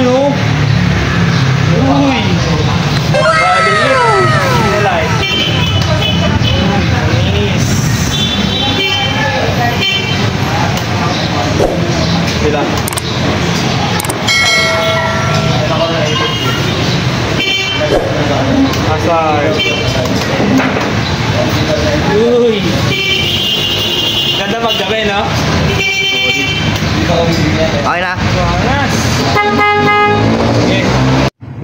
oh. Uy. Baliit. Nilay. Nice. Sila. Asar. Uy. Ganda maggabi, no? Okay na.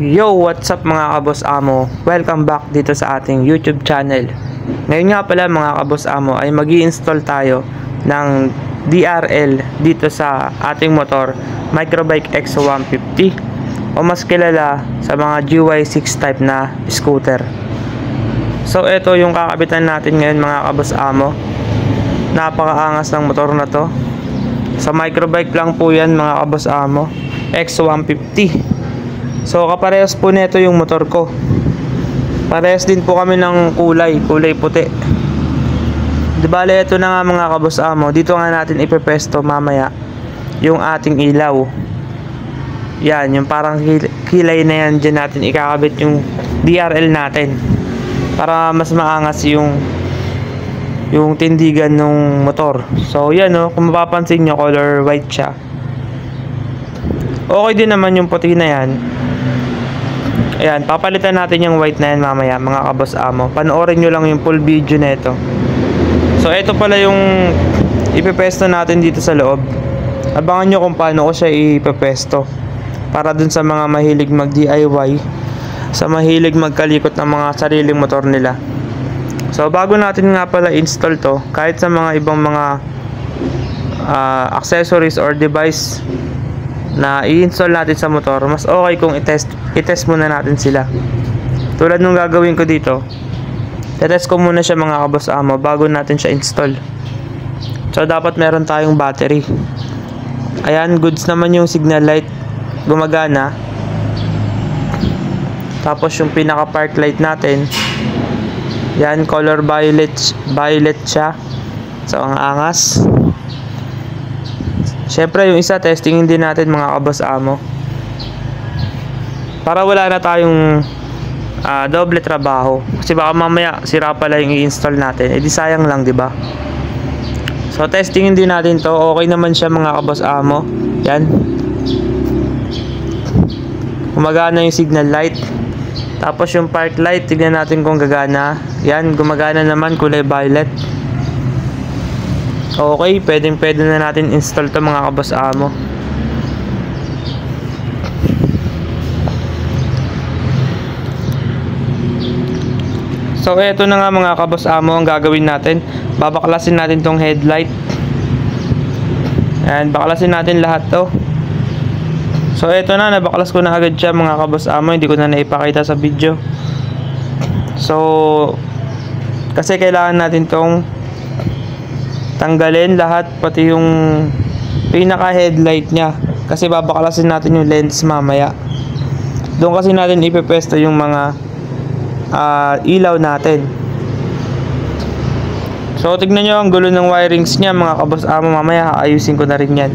Yo, what's up mga kaboss amo? Welcome back dito sa ating YouTube channel. Ngayon nga pala mga kaboss amo ay mag-i-install tayo ng DRL dito sa ating motor, Microbike EXO 150 o mas kilala sa mga GY6 type na scooter. So ito yung kakabitan natin ngayon mga kaboss amo. Napakaangas ng motor na to. Sa Microbike lang po yan mga kaboss amo, EXO 150. So kaparehas po nito yung motor ko. Parehas din po kami ng kulay puti. Di bale ito na nga mga kaboss amo. Dito nga natin ipepesto mamaya yung ating ilaw. Yan, yung parang kilay na yan, dyan natin ikakabit yung DRL natin para mas maangas yung tindigan ng motor. So yan o, kung mapapansin nyo, color white siya. Okay din naman yung puti na yan. Ayan, papalitan natin yung white na yan mamaya mga kaboss amo. Panoorin nyo lang yung full video na ito. So ito pala yung ipepesto natin dito sa loob. Abangan nyo kung paano ko siya ipepesto, para dun sa mga mahilig mag DIY, sa mahilig magkalikot ng mga sariling motor nila. So bago natin nga pala install to, kahit sa mga ibang mga accessories or device na i-install natin sa motor, mas okay kung i-test muna natin sila. Tulad nung gagawin ko dito, i-test ko muna siya mga kaboss amo bago natin siya install. So dapat meron tayong battery. Ayan, goods naman yung signal light, gumagana. Tapos yung pinaka park light natin, yan, color violet siya. So ang angas. Syempre yung isa testingin din natin mga kaboss amo, para wala na tayong doble trabaho. Kasi baka mamaya sira pala yung i-install natin, edi sayang lang, di ba? So testingin din natin to. Okay naman siya mga kaboss amo. Yan, gumagana yung signal light. Tapos yung park light, tignan natin kung gagana. Yan, gumagana naman, kulay violet. Okay, pwede na natin install to mga kaboss amo. So eto na nga mga kaboss amo ang gagawin natin. Babaklasin natin tong headlight. Ayan, baklasin natin lahat to. So eto na, nabaklas ko na agad siya mga kaboss amo. Hindi ko na naipakita sa video. So kasi kailangan natin tong tanggalin lahat, pati yung pinaka headlight nya, kasi babaklasin natin yung lens mamaya. Doon kasi natin ipepesto yung mga ilaw natin. So tignan nyo ang gulo ng wirings nya mga kaboss amo. Mamaya ayusin ko na rin yan,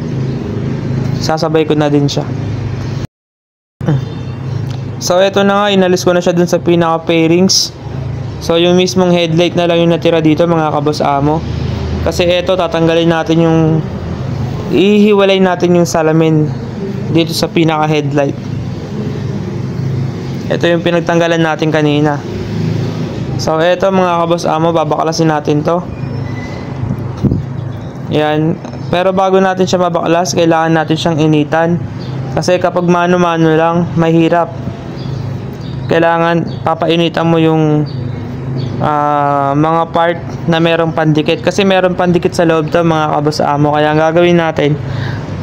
sasabay ko na din siya. So eto na nga, inalis ko na siya dun sa pinaka pairings. So yung mismong headlight na lang yung natira dito mga kaboss amo. Kasi eto, tatanggalin natin yung, ihiwalay natin yung salamin dito sa pinaka headlight. Ito yung pinagtanggalan natin kanina. So eto mga kaboss amo, babaklasin natin to. Yan. Pero bago natin siya mabaklas, kailangan natin siyang initan. Kasi kapag mano-mano lang, mahirap. Kailangan papainitan mo yung mga part na merong pandikit, kasi meron pandikit sa loob to mga kaboss amo. Kaya ang gagawin natin,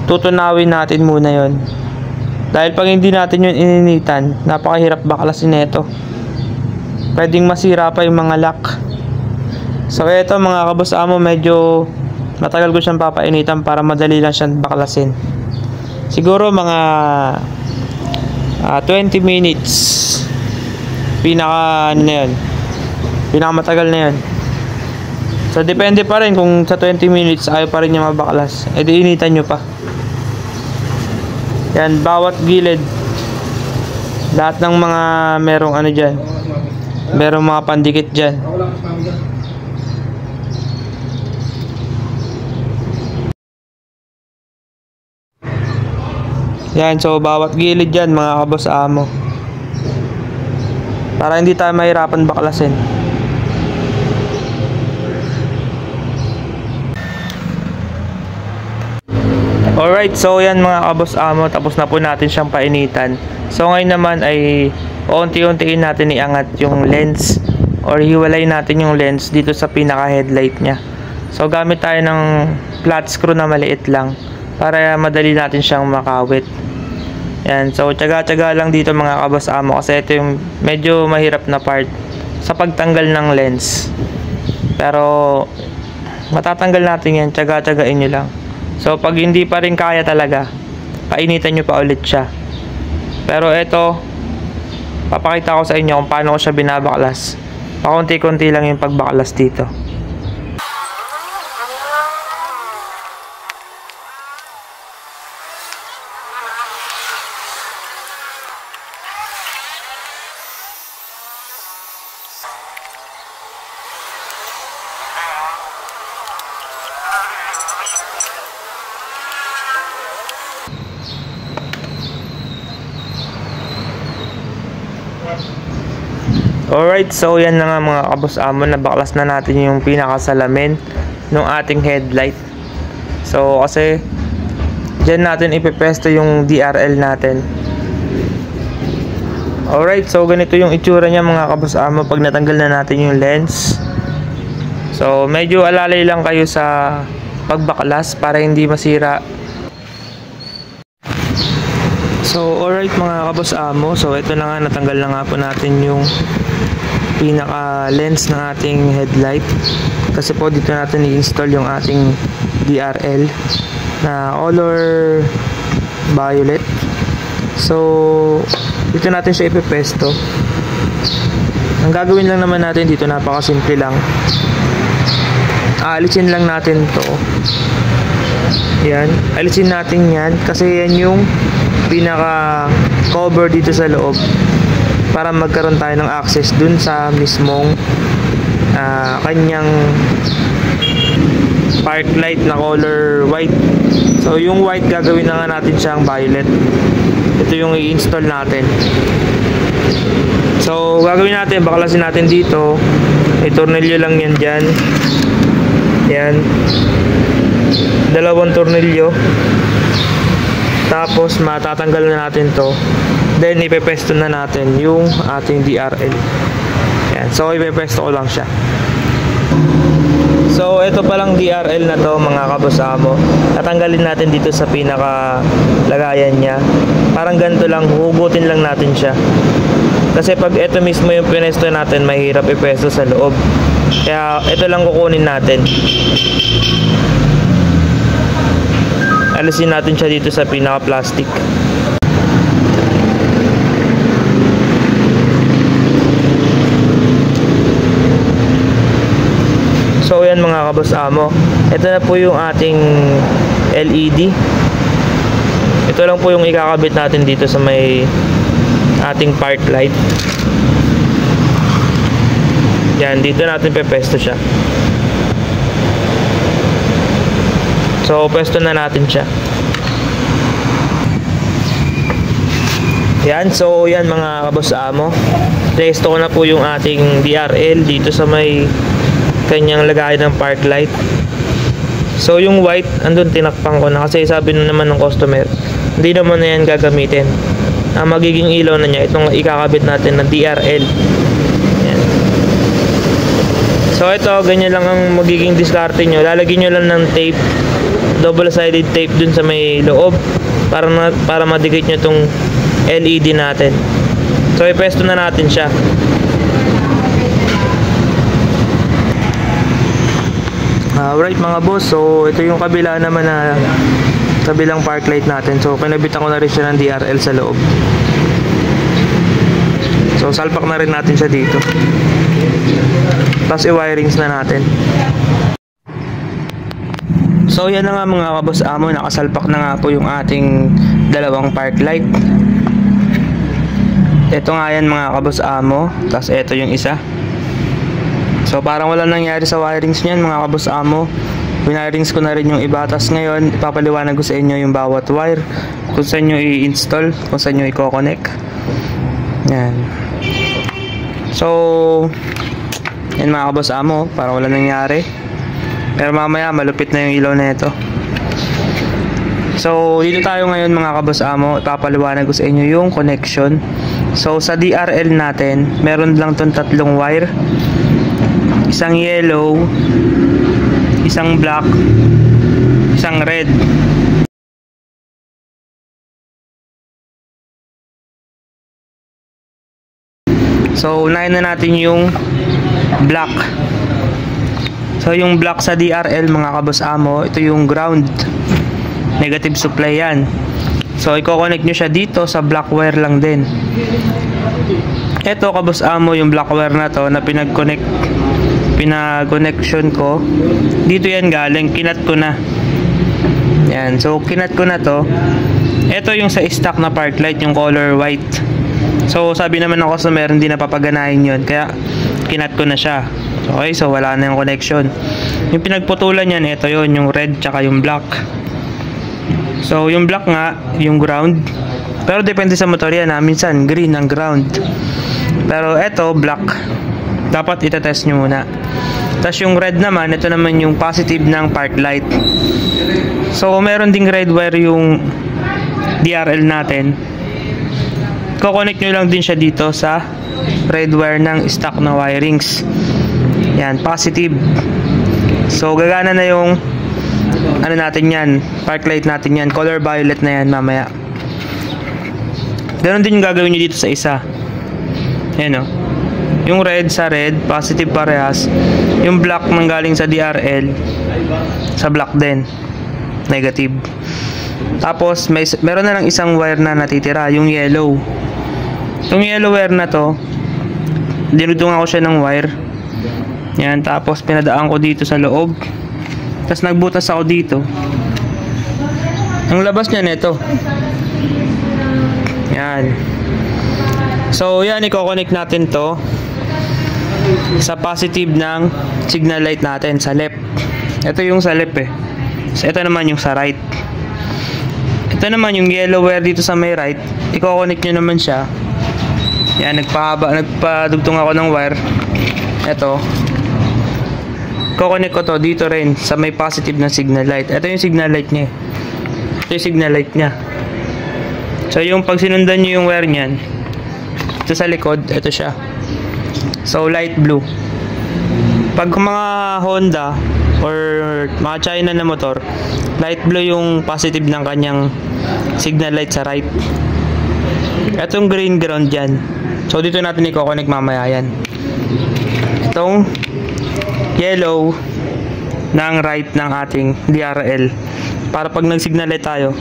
tutunawin natin muna yon, dahil pag hindi natin yun ininitan, napakahirap baklasin nito. Pwedeng masira pa yung mga lock. So eto mga kaboss amo, medyo matagal ko siyang papainitan para madali lang siyang baklasin. Siguro mga 20 minutes pinaka ano na yun, pinakamatagal na yun. So depende pa rin kung sa 20 minutes ayaw pa rin niya mabaklas, edi initan nyo pa. Yan, bawat gilid. Lahat ng mga merong ano dyan. Merong mga pandikit dyan. Yan, so bawat gilid dyan mga kaboss amo. Para hindi tayo mahirapan baklasin. Alright, so yan mga kaboss amo, tapos na po natin siyang painitan. So ngayon naman ay unti-untiin natin iangat yung lens or hiwalay natin yung lens dito sa pinaka headlight nya. So gamit tayo ng flat screw na maliit lang para madali natin siyang makawit. Yan, so tiyaga-tiyaga lang dito mga kaboss amo kasi ito yung medyo mahirap na part sa pagtanggal ng lens. Pero matatanggal natin yan, tiyaga-tiyagain nyo lang. So pag hindi pa rin kaya talaga, painitan nyo pa ulit siya. Pero ito, papakita ko sa inyo kung paano ko siya binabaklas. Pakunti-kunti lang yung pagbaklas dito. Alright, so yan na nga mga kaboss amo, nabaklas na natin yung pinakasalamin ng ating headlight. So kasi dyan natin ipepesto yung DRL natin. Alright, so ganito yung itsura niya mga kaboss amo pag natanggal na natin yung lens. So medyo alalay lang kayo sa pagbaklas para hindi masira. So alright mga kaboss amo, so ito na nga, natanggal na nga po natin yung pinaka lens ng ating headlight kasi po dito natin i-install yung ating DRL na color violet. So dito natin siya ipepesto. Ang gagawin lang naman natin dito, napakasimple lang. Aalisin lang natin to. Yan, alisin natin yan kasi yan yung pinaka cover dito sa loob para magkaroon tayo ng access dun sa mismong kanyang park light na color white. So yung white gagawin na nga natin siyang violet. Ito yung i-install natin. So gagawin natin, baklasin natin dito. May tornilyo lang yan dyan. Yan, dalawang tornilyo. Tapos matatanggal na natin to. Then ipepesto na natin yung ating DRL. Yan. So ipepesto ko lang siya. So ito palang DRL na to mga kaboss amo. Tatanggalin natin dito sa pinaka lagayan niya. Parang ganito lang, hugutin lang natin siya. Kasi pag ito mismo yung pinesto natin, mahirap ipesto sa loob. Kaya ito lang kukunin natin. Alisin natin siya dito sa pinaka plastic. So yan mga kaboss amo, ito na po yung ating LED. Ito lang po yung ikakabit natin dito sa may ating park light. Yan, dito natin pepesto siya. So pesto na natin siya. Yan, so yan mga kaboss amo, pesto ko na po yung ating DRL dito sa may kanyang lagayan ng park light. So yung white, andun tinakpan ko na kasi sabi naman ng customer, hindi naman na yan gagamitin. Ang magiging ilaw na niya, itong ikakabit natin na DRL. Yan. So ito, ganyan lang ang magiging diskarte nyo. Lalagyan nyo lang ng tape, double-sided tape dun sa may loob para madikit nyo itong LED natin. So ipesto na natin siya. Alright mga boss, so ito yung kabila naman na kabilang park light natin. So kinabitan ko na rin siya ng DRL sa loob. So salpak na rin natin siya dito. Tapos i-wirings na natin. So yan na nga mga kaboss amo, nakasalpak na nga po yung ating dalawang park light. Ito nga yan mga kaboss amo, tapos ito yung isa. So parang wala nangyari sa wirings niyan mga kaboss amo. Winirings ko na rin yung iba, tapos ngayon ipapaliwanag ko sa inyo yung bawat wire, kung saan nyo i-install, kung saan nyo i-connect. Yan. So yan mga kaboss amo, parang wala nangyari. Pero mamaya malupit na yung ilaw na ito. So dito tayo ngayon mga kaboss amo, ipapaliwanag ko sa inyo yung connection. So sa DRL natin, meron lang tong tatlong wire. Isang yellow, isang black, isang red. So unahin na natin yung black. So yung black sa DRL mga kaboss amo, ito yung ground, negative supply yan. So i-connect nyo siya dito sa black wire lang din. Ito kaboss amo, yung black wire na to na pinag-connection ko, dito yan galing, kinat ko na yan. So kinat ko na to. Ito yung sa stock na park light, yung color white. So sabi naman ng customer hindi na papaganahin yun, kaya kinat ko na siya. Okay, so wala na yung connection. Yung pinagputulan yan, ito yun, yung red tsaka yung black. So yung black nga, yung ground. Pero depende sa motor yan, minsan green ang ground. Pero ito, black. Dapat itetest nyo muna. Tapos yung red naman, ito naman yung positive ng park light. So meron ding red wire yung DRL natin. Ko-connect nyo lang din siya dito sa red wire ng stock na wirings. Yan, positive. So gagana na yung ano natin yan, park light natin yan, color violet na yan mamaya. Ganon din yung gagawin nyo dito sa isa. Yan o, yung red sa red, positive parehas. Yung black nanggaling sa DRL, sa black din, negative. Tapos meron na lang isang wire na natitira, yung yellow. Yung yellow wire na to, dinudungan ko siya ng wire. Yan, tapos pinadaan ko dito sa loob. Tapos nagbutas ako dito. Ang labas niya nito. Yan. So yan, i-connect natin to sa positive ng signal light natin sa left. Ito yung sa left eh. So ito naman yung sa right. Ito naman yung yellow wire dito sa may right. I-connect nyo naman siya. Yan, nagpadugtong ako ng wire. Ito. Ko-connect ko to dito rin sa may positive na signal light. Ito yung signal light niya. Ito yung signal light niya. So yung pag sinundan nyo yung wire niyan, ito sa likod, ito siya. So light blue. Pag mga Honda or mga China na motor, light blue yung positive ng kanyang signal light sa right. Itong green ground yan. So dito natin i-connect mamaya yan. Itong yellow ng right ng ating DRL, para pag nag-signal light tayo,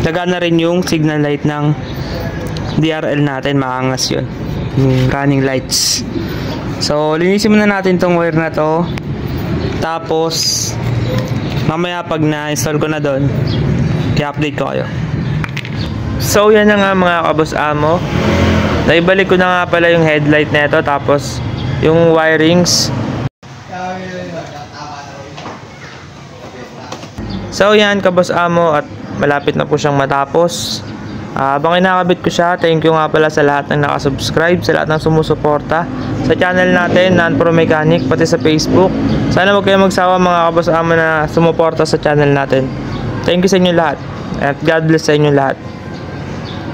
gagana rin yung signal light ng DRL natin, maangas yun, yung running lights. So linisin muna natin tong wire na to, tapos mamaya pag na-install ko na doon, i-update ko kayo. So yan na nga mga kaboss amo, naibalik ko na nga pala yung headlight na ito, tapos yung wirings. So yan kaboss amo, at malapit na po siyang matapos. Habang kinakabit ko siya, thank you nga pala sa lahat ng nakasubscribe, sa lahat ng sumusuporta sa channel natin, Non-Pro Mechanic, pati sa Facebook. Sana huwag kayong magsawa mga kaboss amo na sumuporta sa channel natin. Thank you sa inyo lahat, at God bless sa inyo lahat.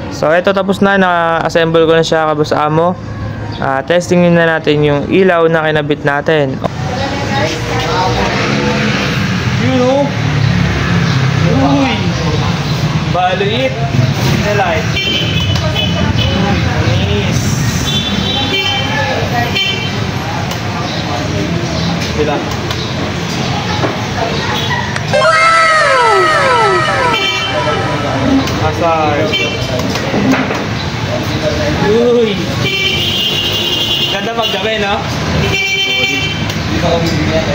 So eto, tapos na, na-assemble ko na siya kaboss amo. Testingin na natin yung ilaw na kinabit natin. You know? Uy! Baluit! The light. Nice. Sila. Wow! Asar. Uy! Ganda maggabi, no?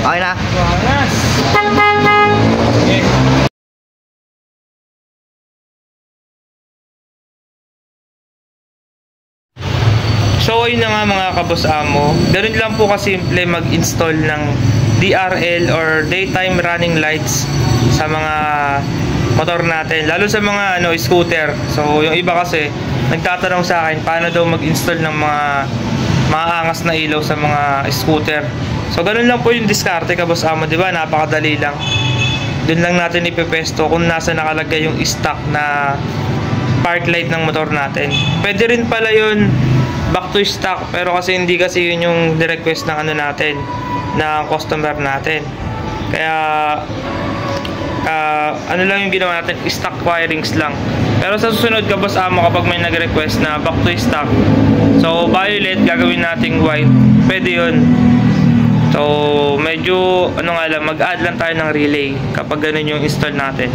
Okay na. Wangas! Okay. So ayun na nga mga kaboss amo, ganun lang po kasimple mag-install ng DRL or daytime running lights sa mga motor natin, lalo sa mga scooter. So yung iba kasi nagtatanong sa akin paano daw mag-install ng mga maangas na ilaw sa mga scooter. So ganun lang po yung diskarte kaboss amo, di ba? Napakadali lang. Doon lang natin ipepesto kung nasa nakalagay yung stock na park light ng motor natin. Pwede rin pala yun back to stock, pero kasi hindi kasi yun yung request ng natin, ng customer natin. Kaya ano lang yung ginawa natin, stock wirings lang. Pero sa susunod kaboss amo, kapag may nag-request na back to stock, so violet gagawin nating white, pwede yun. So medyo mag-add lang tayo ng relay kapag ganun yung install natin.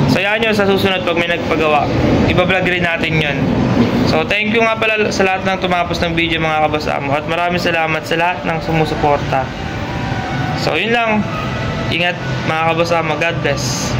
So yan yun, sa susunod pag may nagpagawa, ibablog rin natin yun. So thank you nga pala sa lahat ng tumapos ng video mga kaboss amo, at maraming salamat sa lahat ng sumusuporta. So yun lang, ingat mga kaboss amo, God bless.